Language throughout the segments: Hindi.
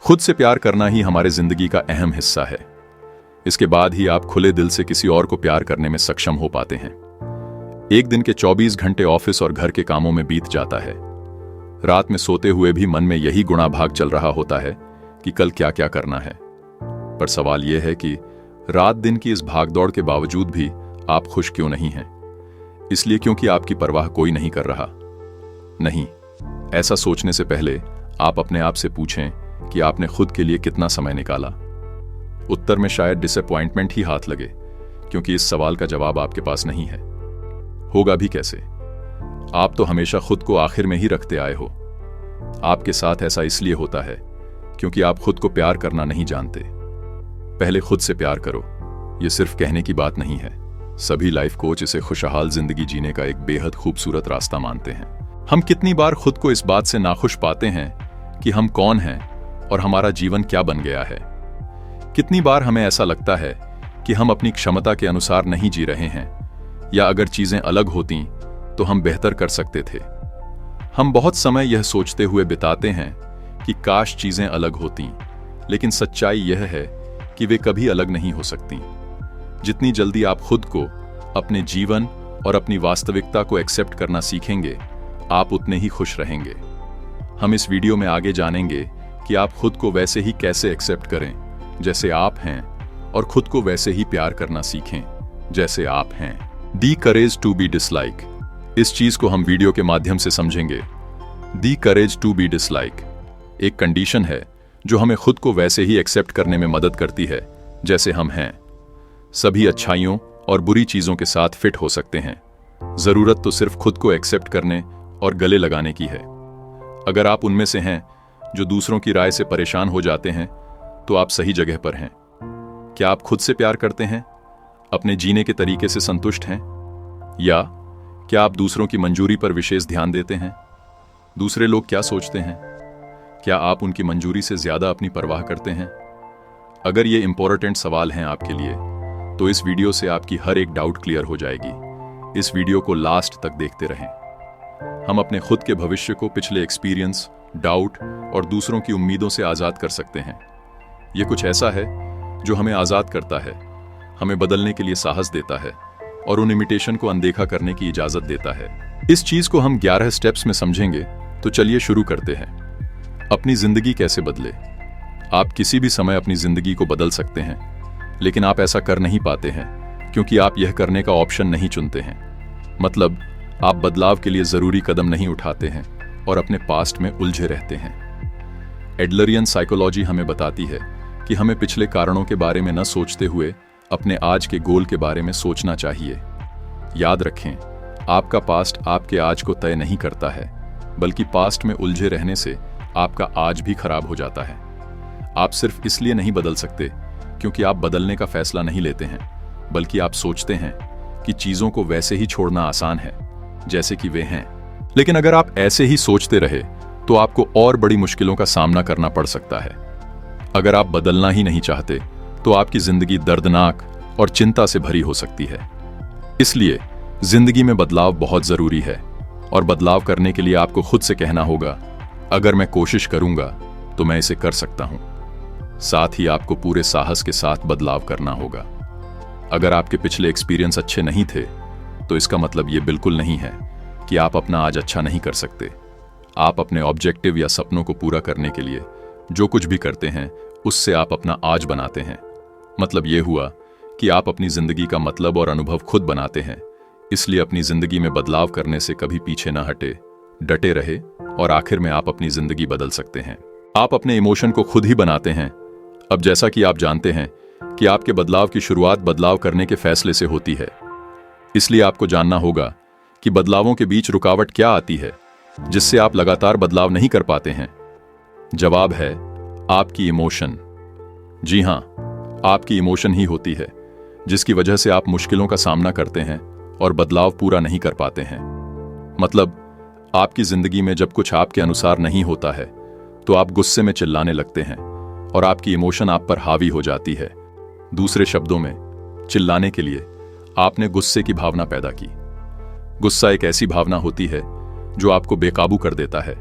खुद से प्यार करना ही हमारे जिंदगी का अहम हिस्सा है। इसके बाद ही आप खुले दिल से किसी और को प्यार करने में सक्षम हो पाते हैं। एक दिन के 24 घंटे ऑफिस और घर के कामों में बीत जाता है। रात में सोते हुए भी मन में यही गुणा भाग चल रहा होता है कि कल क्या क्या करना है। पर सवाल यह है कि रात दिन की इस भागदौड़ के बावजूद भी आप खुश क्यों नहीं हैं? इसलिए क्योंकि आपकी परवाह कोई नहीं कर रहा? नहीं, ऐसा सोचने से पहले आप अपने आप से पूछें कि आपने खुद के लिए कितना समय निकाला। उत्तर में शायद डिसअपॉइंटमेंट ही हाथ लगे, क्योंकि इस सवाल का जवाब आपके पास नहीं है। होगा भी कैसे? आप तो हमेशा खुद को आखिर में ही रखते आए हो। आपके साथ ऐसा इसलिए होता है क्योंकि आप खुद को प्यार करना नहीं जानते। पहले खुद से प्यार करो। यह सिर्फ कहने की बात नहीं है। सभी लाइफ कोच इसे खुशहाल जिंदगी जीने का एक बेहद खूबसूरत रास्ता मानते हैं। हम कितनी बार खुद को इस बात से नाखुश पाते हैं कि हम कौन हैं और हमारा जीवन क्या बन गया है। कितनी बार हमें ऐसा लगता है कि हम अपनी क्षमता के अनुसार नहीं जी रहे हैं, या अगर चीजें अलग होती तो हम बेहतर कर सकते थे। हम बहुत समय यह सोचते हुए बिताते हैं कि काश चीजें अलग होती, लेकिन सच्चाई यह है कि वे कभी अलग नहीं हो सकती। जितनी जल्दी आप खुद को, अपने जीवन और अपनी वास्तविकता को एक्सेप्ट करना सीखेंगे, आप उतने ही खुश रहेंगे। हम इस वीडियो में आगे जानेंगे कि आप खुद को वैसे ही कैसे एक्सेप्ट करें जैसे आप हैं, और खुद को वैसे ही प्यार करना सीखें जैसे आप हैं। दी करेज टू बी डिसलाइक। इस चीज को हम वीडियो के माध्यम से समझेंगे। दी करेज टू बी डिसलाइक एक कंडीशन है जो हमें खुद को वैसे ही एक्सेप्ट करने में मदद करती है जैसे हम हैं। सभी अच्छाइयों और बुरी चीजों के साथ फिट हो सकते हैं। जरूरत तो सिर्फ खुद को एक्सेप्ट करने और गले लगाने की है। अगर आप उनमें से हैं जो दूसरों की राय से परेशान हो जाते हैं, तो आप सही जगह पर हैं। क्या आप खुद से प्यार करते हैं? अपने जीने के तरीके से संतुष्ट हैं? या क्या आप दूसरों की मंजूरी पर विशेष ध्यान देते हैं? दूसरे लोग क्या सोचते हैं? क्या आप उनकी मंजूरी से ज्यादा अपनी परवाह करते हैं? अगर ये इंपॉर्टेंट सवाल हैं आपके लिए, तो इस वीडियो से आपकी हर एक डाउट क्लियर हो जाएगी। इस वीडियो को लास्ट तक देखते रहें। हम अपने खुद के भविष्य को पिछले एक्सपीरियंस, डाउट और दूसरों की उम्मीदों से आजाद कर सकते हैं। यह कुछ ऐसा है जो हमें आजाद करता है, हमें बदलने के लिए साहस देता है और उन इमिटेशन को अनदेखा करने की इजाजत देता है। इस चीज को हम 11 स्टेप्स में समझेंगे, तो चलिए शुरू करते हैं। अपनी जिंदगी कैसे बदले? आप किसी भी समय अपनी जिंदगी को बदल सकते हैं, लेकिन आप ऐसा कर नहीं पाते हैं क्योंकि आप यह करने का ऑप्शन नहीं चुनते हैं। मतलब आप बदलाव के लिए जरूरी कदम नहीं उठाते हैं और अपने पास्ट में उलझे रहते हैं। एडलरियन साइकोलॉजी हमें बताती है कि हमें पिछले कारणों के बारे में न सोचते हुए अपने आज के गोल के बारे में सोचना चाहिए। याद रखें, आपका पास्ट आपके आज को तय नहीं करता है, बल्कि पास्ट में उलझे रहने से आपका आज भी खराब हो जाता है। आप सिर्फ इसलिए नहीं बदल सकते क्योंकि आप बदलने का फैसला नहीं लेते हैं, बल्कि आप सोचते हैं कि चीजों को वैसे ही छोड़ना आसान है जैसे कि वे हैं। लेकिन अगर आप ऐसे ही सोचते रहे तो आपको और बड़ी मुश्किलों का सामना करना पड़ सकता है। अगर आप बदलना ही नहीं चाहते तो आपकी जिंदगी दर्दनाक और चिंता से भरी हो सकती है। इसलिए जिंदगी में बदलाव बहुत जरूरी है, और बदलाव करने के लिए आपको खुद से कहना होगा, अगर मैं कोशिश करूंगा तो मैं इसे कर सकता हूं। साथ ही आपको पूरे साहस के साथ बदलाव करना होगा। अगर आपके पिछले एक्सपीरियंस अच्छे नहीं थे, तो इसका मतलब यह बिल्कुल नहीं है कि आप अपना आज अच्छा नहीं कर सकते। आप अपने ऑब्जेक्टिव या सपनों को पूरा करने के लिए जो कुछ भी करते हैं, उससे आप अपना आज बनाते हैं। मतलब यह हुआ कि आप अपनी जिंदगी का मतलब और अनुभव खुद बनाते हैं। इसलिए अपनी जिंदगी में बदलाव करने से कभी पीछे न हटे, डटे रहे, और आखिर में आप अपनी जिंदगी बदल सकते हैं। आप अपने इमोशन को खुद ही बनाते हैं। अब जैसा कि आप जानते हैं कि आपके बदलाव की शुरुआत बदलाव करने के फैसले से होती है, इसलिए आपको जानना होगा कि बदलावों के बीच रुकावट क्या आती है जिससे आप लगातार बदलाव नहीं कर पाते हैं। जवाब है आपकी इमोशन। जी हां, आपकी इमोशन ही होती है जिसकी वजह से आप मुश्किलों का सामना करते हैं और बदलाव पूरा नहीं कर पाते हैं। मतलब आपकी जिंदगी में जब कुछ आपके अनुसार नहीं होता है, तो आप गुस्से में चिल्लाने लगते हैं और आपकी इमोशन आप पर हावी हो जाती है। दूसरे शब्दों में, चिल्लाने के लिए आपने गुस्से की भावना पैदा की। गुस्सा एक ऐसी भावना होती है जो आपको बेकाबू कर देता है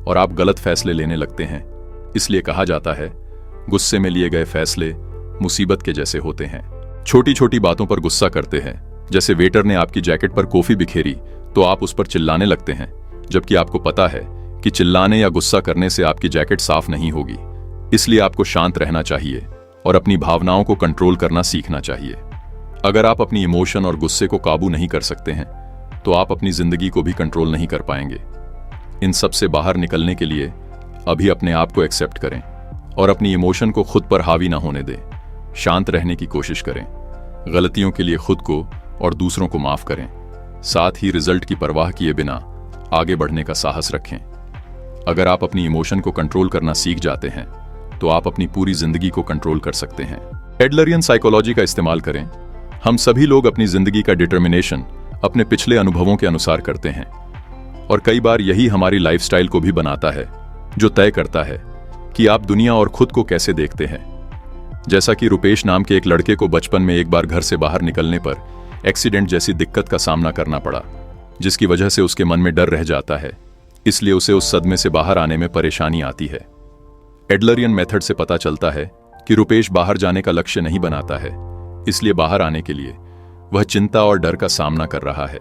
और आप गलत फैसले लेने लगते हैं, इसलिए कहा जाता है, गुस्से में लिए गए फैसले मुसीबत के जैसे होते हैं। छोटी छोटी बातों पर गुस्सा करते हैं, जैसे वेटर ने आपकी जैकेट पर कॉफी बिखेरी तो आप उस पर चिल्लाने लगते हैं, जबकि आपको पता है कि चिल्लाने या गुस्सा करने से आपकी जैकेट साफ नहीं होगी। इसलिए आपको शांत रहना चाहिए और अपनी भावनाओं को कंट्रोल करना सीखना चाहिए। अगर आप अपनी इमोशन और गुस्से को काबू नहीं कर सकते हैं तो आप अपनी जिंदगी को भी कंट्रोल नहीं कर पाएंगे। इन सब से बाहर निकलने के लिए अभी अपने आप को एक्सेप्ट करें और अपनी इमोशन को खुद पर हावी ना होने दें। शांत रहने की कोशिश करें, गलतियों के लिए खुद को और दूसरों को माफ करें। साथ ही रिजल्ट की परवाह किए बिना आगे बढ़ने का साहस रखें। अगर आप अपनी इमोशन को कंट्रोल करना सीख जाते हैं तो आप अपनी पूरी जिंदगी को कंट्रोल कर सकते हैं। एडलरियन साइकोलॉजी का इस्तेमाल करें। हम सभी लोग अपनी जिंदगी का डिटर्मिनेशन अपने पिछले अनुभवों के अनुसार करते हैं और कई बार यही हमारी लाइफस्टाइल को भी बनाता है, जो तय करता है कि आप दुनिया और खुद को कैसे देखते हैं। जैसा कि रुपेश नाम के एक लड़के को बचपन में एक बार घर से बाहर निकलने पर एक्सीडेंट जैसी दिक्कत का सामना करना पड़ा, जिसकी वजह से उसके मन में डर रह जाता है, इसलिए उसे उस सदमे से बाहर आने में परेशानी आती है। एडलरियन मेथड से पता चलता है कि रुपेश बाहर जाने का लक्ष्य नहीं बनाता है, इसलिए बाहर आने के लिए वह चिंता और डर का सामना कर रहा है।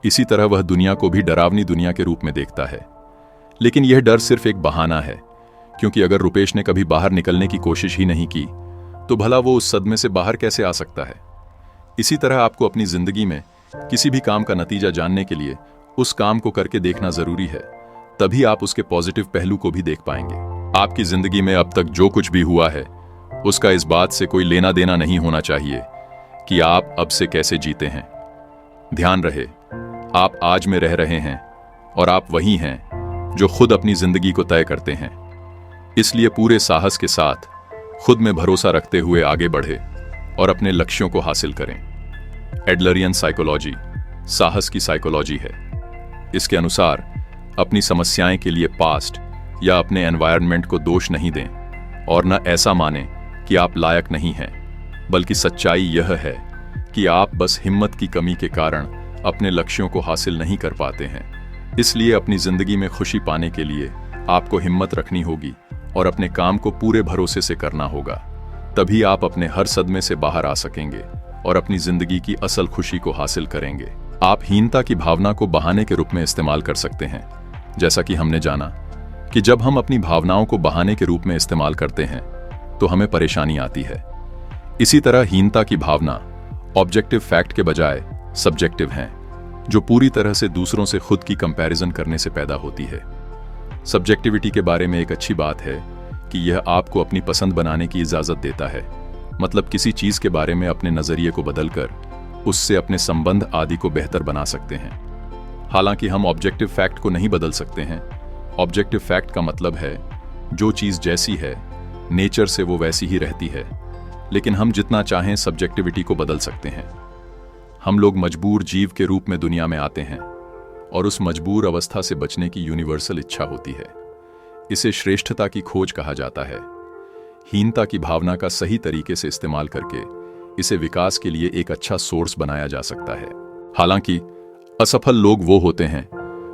इसी तरह वह दुनिया को भी डरावनी दुनिया के रूप में देखता है। लेकिन यह डर सिर्फ एक बहाना है, क्योंकि अगर रुपेश ने कभी बाहर निकलने की कोशिश ही नहीं की तो भला वो उस सदमे से बाहर कैसे आ सकता है। इसी तरह आपको अपनी जिंदगी में किसी भी काम का नतीजा जानने के लिए उस काम को करके देखना जरूरी है, तभी आप उसके पॉजिटिव पहलू को भी देख पाएंगे। आपकी जिंदगी में अब तक जो कुछ भी हुआ है उसका इस बात से कोई लेना देना नहीं होना चाहिए कि आप अब से कैसे जीते हैं। ध्यान रहे, आप आज में रह रहे हैं और आप वही हैं जो खुद अपनी जिंदगी को तय करते हैं। इसलिए पूरे साहस के साथ खुद में भरोसा रखते हुए आगे बढ़े और अपने लक्ष्यों को हासिल करें। एडलरियन साइकोलॉजी साहस की साइकोलॉजी है। इसके अनुसार अपनी समस्याएं के लिए पास्ट या अपने एनवायरनमेंट को दोष नहीं दें और न ऐसा मानें कि आप लायक नहीं हैं, बल्कि सच्चाई यह है कि आप बस हिम्मत की कमी के कारण अपने लक्ष्यों को हासिल नहीं कर पाते हैं। इसलिए अपनी जिंदगी में खुशी पाने के लिए आपको हिम्मत रखनी होगी और अपने काम को पूरे भरोसे से करना होगा। तभी आप अपने हर सदमे से बाहर आ सकेंगे और अपनी जिंदगी की असल खुशी को हासिल करेंगे। आप हीनता की भावना को बहाने के रूप में इस्तेमाल कर सकते हैं। जैसा कि हमने जाना कि जब हम अपनी भावनाओं को बहाने के रूप में इस्तेमाल करते हैं तो हमें परेशानी आती है। इसी तरह हीनता की भावना ऑब्जेक्टिव फैक्ट के बजाय सब्जेक्टिव है, जो पूरी तरह से दूसरों से खुद की कंपैरिजन करने से पैदा होती है। सब्जेक्टिविटी के बारे में एक अच्छी बात है कि यह आपको अपनी पसंद बनाने की इजाजत देता है, मतलब किसी चीज के बारे में अपने नजरिए को बदलकर उससे अपने संबंध आदि को बेहतर बना सकते हैं। हालांकि हम ऑब्जेक्टिव फैक्ट को नहीं बदल सकते हैं। ऑब्जेक्टिव फैक्ट का मतलब है जो चीज जैसी है नेचर से वो वैसी ही रहती है, लेकिन हम जितना चाहें सब्जेक्टिविटी को बदल सकते हैं। हम लोग मजबूर जीव के रूप में दुनिया में आते हैं और उस मजबूर अवस्था से बचने की यूनिवर्सल इच्छा होती है। इसे श्रेष्ठता की खोज कहा जाता है। हीनता की भावना का सही तरीके से इस्तेमाल करके इसे विकास के लिए एक अच्छा सोर्स बनाया जा सकता है। हालांकि असफल लोग वो होते हैं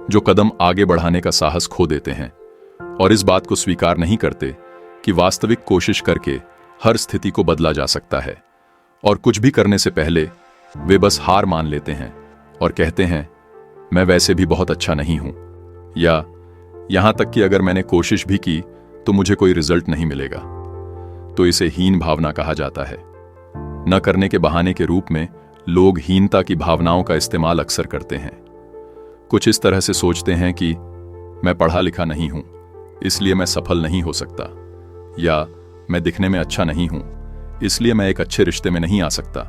जो कदम आगे बढ़ाने का साहस खो देते हैं और इस बात को स्वीकार नहीं करते कि वास्तविक कोशिश करके हर स्थिति को बदला जा सकता है, और कुछ भी करने से पहले वे बस हार मान लेते हैं और कहते हैं मैं वैसे भी बहुत अच्छा नहीं हूं, या यहां तक कि अगर मैंने कोशिश भी की तो मुझे कोई रिजल्ट नहीं मिलेगा। तो इसे हीन भावना कहा जाता है। न करने के बहाने के रूप में लोग हीनता की भावनाओं का इस्तेमाल अक्सर करते हैं। कुछ इस तरह से सोचते हैं कि मैं पढ़ा लिखा नहीं हूं इसलिए मैं सफल नहीं हो सकता, या मैं दिखने में अच्छा नहीं हूं इसलिए मैं एक अच्छे रिश्ते में नहीं आ सकता।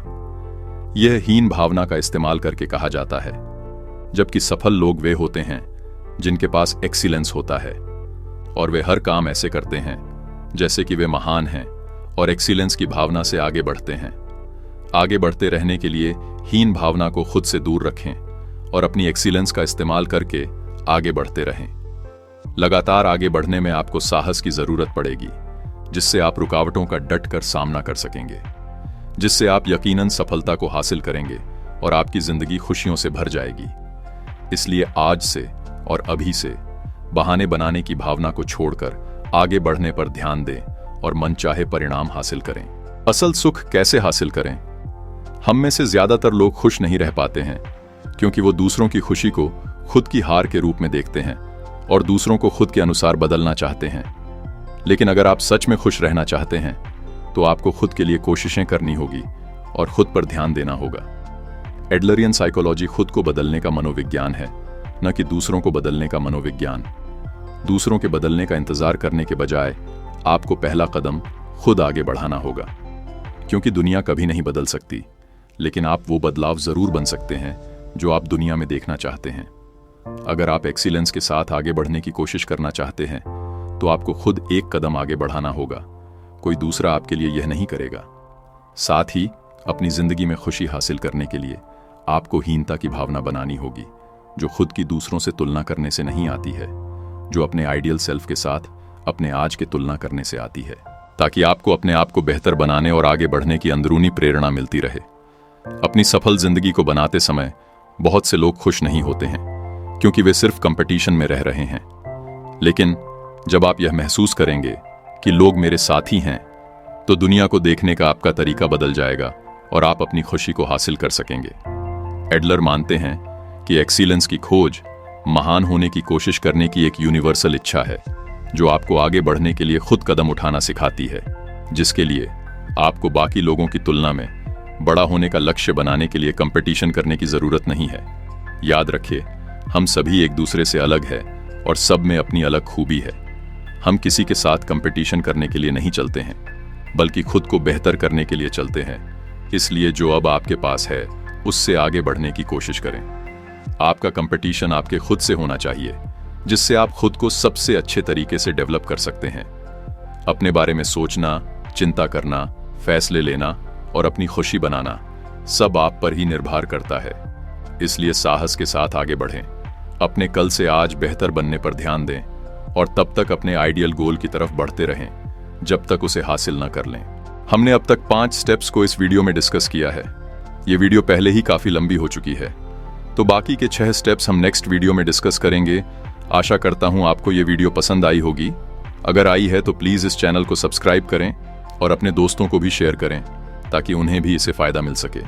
यह हीन भावना का इस्तेमाल करके कहा जाता है, जबकि सफल लोग वे होते हैं जिनके पास एक्सीलेंस होता है और वे हर काम ऐसे करते हैं जैसे कि वे महान हैं और एक्सीलेंस की भावना से आगे बढ़ते हैं। आगे बढ़ते रहने के लिए हीन भावना को खुद से दूर रखें और अपनी एक्सीलेंस का इस्तेमाल करके आगे बढ़ते रहें। लगातार आगे बढ़ने में आपको साहस की जरूरत पड़ेगी, जिससे आप रुकावटों का डट कर सामना कर सकेंगे, जिससे आप यकीनन सफलता को हासिल करेंगे और आपकी जिंदगी खुशियों से भर जाएगी। इसलिए आज से और अभी से बहाने बनाने की भावना को छोड़कर आगे बढ़ने पर ध्यान दें और मनचाहे परिणाम हासिल करें। असल सुख कैसे हासिल करें? हम में से ज्यादातर लोग खुश नहीं रह पाते हैं क्योंकि वो दूसरों की खुशी को खुद की हार के रूप में देखते हैं और दूसरों को खुद के अनुसार बदलना चाहते हैं। लेकिन अगर आप सच में खुश रहना चाहते हैं तो आपको खुद के लिए कोशिशें करनी होगी और खुद पर ध्यान देना होगा। एडलरियन साइकोलॉजी खुद को बदलने का मनोविज्ञान है, न कि दूसरों को बदलने का मनोविज्ञान। दूसरों के बदलने का इंतजार करने के बजाय आपको पहला कदम खुद आगे बढ़ाना होगा, क्योंकि दुनिया कभी नहीं बदल सकती, लेकिन आप वो बदलाव जरूर बन सकते हैं जो आप दुनिया में देखना चाहते हैं। अगर आप एक्सीलेंस के साथ आगे बढ़ने की कोशिश करना चाहते हैं तो आपको खुद एक कदम आगे बढ़ाना होगा, कोई दूसरा आपके लिए यह नहीं करेगा। साथ ही अपनी जिंदगी में खुशी हासिल करने के लिए आपको हीनता की भावना बनानी होगी, जो खुद की दूसरों से तुलना करने से नहीं आती है, जो अपने आइडियल सेल्फ के साथ अपने आज की तुलना करने से आती है, ताकि आपको अपने आप को बेहतर बनाने और आगे बढ़ने की अंदरूनी प्रेरणा मिलती रहे। अपनी सफल जिंदगी को बनाते समय बहुत से लोग खुश नहीं होते हैं क्योंकि वे सिर्फ कंपटीशन में रह रहे हैं। लेकिन जब आप यह महसूस करेंगे कि लोग मेरे साथी हैं, तो दुनिया को देखने का आपका तरीका बदल जाएगा और आप अपनी खुशी को हासिल कर सकेंगे। एडलर मानते हैं कि एक्सीलेंस की खोज महान होने की कोशिश करने की एक यूनिवर्सल इच्छा है, जो आपको आगे बढ़ने के लिए खुद कदम उठाना सिखाती है, जिसके लिए आपको बाकी लोगों की तुलना में बड़ा होने का लक्ष्य बनाने के लिए कंपटीशन करने की जरूरत नहीं है। याद रखिए, हम सभी एक दूसरे से अलग हैं और सब में अपनी अलग खूबी है। हम किसी के साथ कंपटीशन करने के लिए नहीं चलते हैं, बल्कि खुद को बेहतर करने के लिए चलते हैं। इसलिए जो अब आपके पास है उससे आगे बढ़ने की कोशिश करें। आपका कंपटीशन आपके खुद से होना चाहिए, जिससे आप खुद को सबसे अच्छे तरीके से डेवलप कर सकते हैं। अपने बारे में सोचना, चिंता करना, फैसले लेना और अपनी खुशी बनाना सब आप पर ही निर्भर करता है। इसलिए साहस के साथ आगे बढ़ें, अपने कल से आज बेहतर बनने पर ध्यान दें और तब तक अपने आइडियल गोल की तरफ बढ़ते रहें जब तक उसे हासिल न कर लें। हमने अब तक 5 स्टेप्स को इस वीडियो में डिस्कस किया है। ये वीडियो पहले ही काफी लंबी हो चुकी है, तो बाकी के 6 स्टेप्स हम नेक्स्ट वीडियो में डिस्कस करेंगे। आशा करता हूं आपको ये वीडियो पसंद आई होगी। अगर आई है तो प्लीज इस चैनल को सब्सक्राइब करें और अपने दोस्तों को भी शेयर करें, ताकि उन्हें भी इससे फायदा मिल सके।